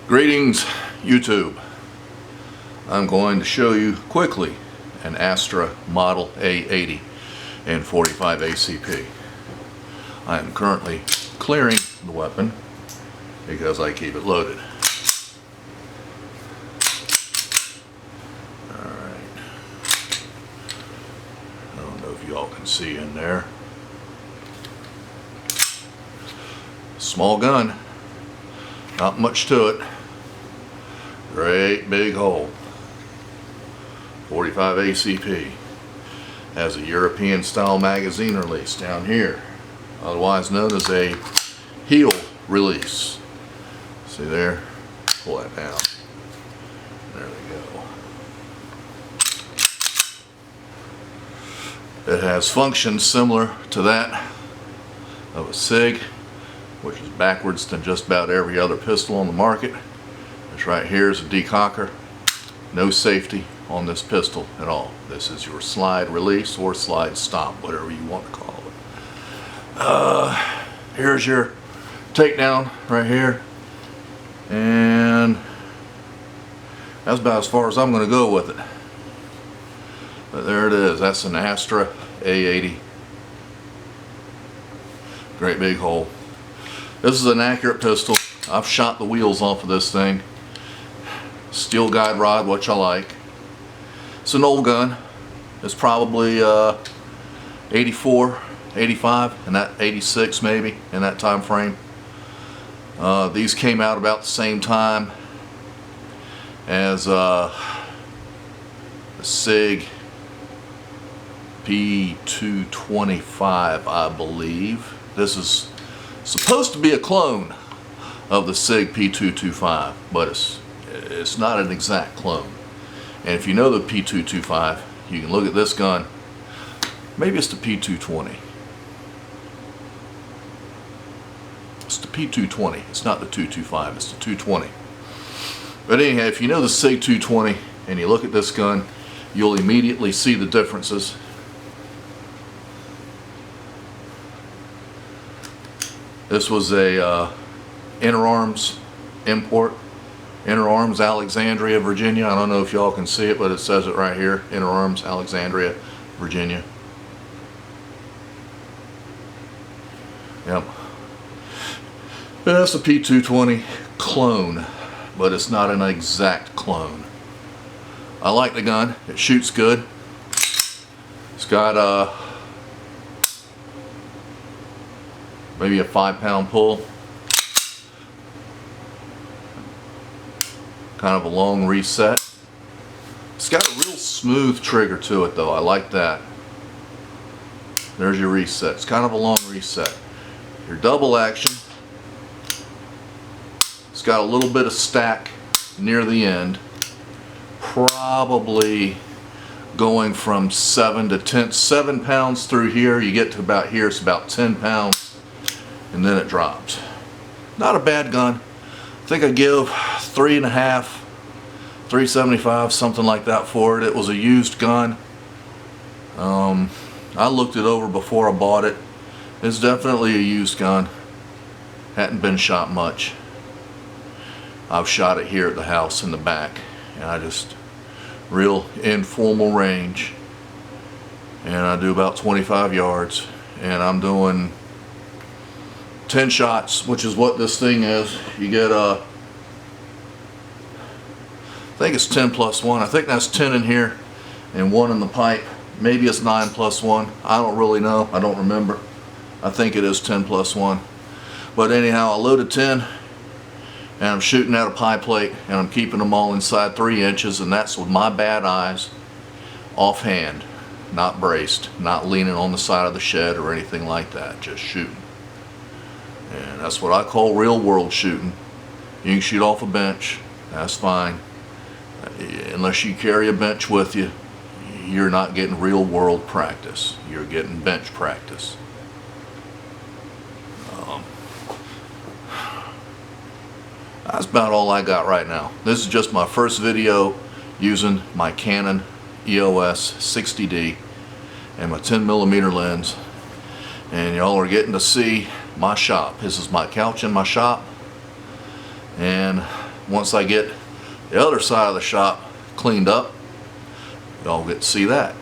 Greetings YouTube. I'm going to show you quickly an Astra Model A80 and 45 ACP. I am currently clearing the weapon because I keep it loaded. Alright. I don't know if y'all can see in there. Small gun. Not much to it. Great big hole. 45 ACP. Has a European style magazine release down here, otherwise known as a heel release. See there? Pull that down. There we go. It has functions similar to that of a Sig, which is backwards than just about every other pistol on the market. This right here is a decocker. No safety on this pistol at all. This is your slide release or slide stop, whatever you want to call it. Here's your takedown right here, and that's about as far as I'm going to go with it. But there it is. That's an Astra A80. Great big hole. This is an accurate pistol. I've shot the wheels off of this thing. Steel guide rod, which I like. It's an old gun. It's probably 84, 85, and that 86 maybe, in that time frame. These came out about the same time as the Sig P220, I believe. This is supposed to be a clone of the Sig P220, but it's not an exact clone. And if you know the P220, you can look at this gun. Maybe it's the P220. It's the P220. It's not the 225. It's the 220. But anyhow, if you know the Sig 220 and you look at this gun, you'll immediately see the differences. This was a Inner Arms import. Inner Arms, Alexandria, Virginia. I don't know if y'all can see it, but it says it right here. Inner Arms, Alexandria, Virginia. Yep. And that's the P220 clone, but it's not an exact clone. I like the gun. It shoots good. It's got maybe a 5-pound pull. Kind of a long reset. It's got a real smooth trigger to it though. I like that. There's your reset. It's kind of a long reset. Your double action. It's got a little bit of stack near the end. Probably going from 7 to 10, 7 pounds through here. You get to about here, it's about 10 pounds. And then it drops. Not a bad gun. I think I give 3.5, 375, something like that for it. It was a used gun. I looked it over before I bought it. It's definitely a used gun. Hadn't been shot much. I've shot it here at the house in the back, and I just real informal range, and I do about 25 yards, and I'm doing 10 shots, which is what this thing is. You get I think it's 10 plus 1. I think that's 10 in here and 1 in the pipe. Maybe it's 9 plus 1. I don't really know. I don't remember. I think it is 10 plus 1. But anyhow, I loaded 10 and I'm shooting at a pie plate, and I'm keeping them all inside 3 inches, and that's with my bad eyes, offhand, not braced, not leaning on the side of the shed or anything like that, just shooting. And that's what I call real world shooting. You can shoot off a bench, that's fine. Unless you carry a bench with you, you're not getting real world practice. You're getting bench practice. That's about all I got right now. This is just my first video using my Canon EOS 60D and my 10mm lens. And y'all are getting to see my shop. This is my couch in my shop, and once I get the other side of the shop cleaned up, y'all get to see that.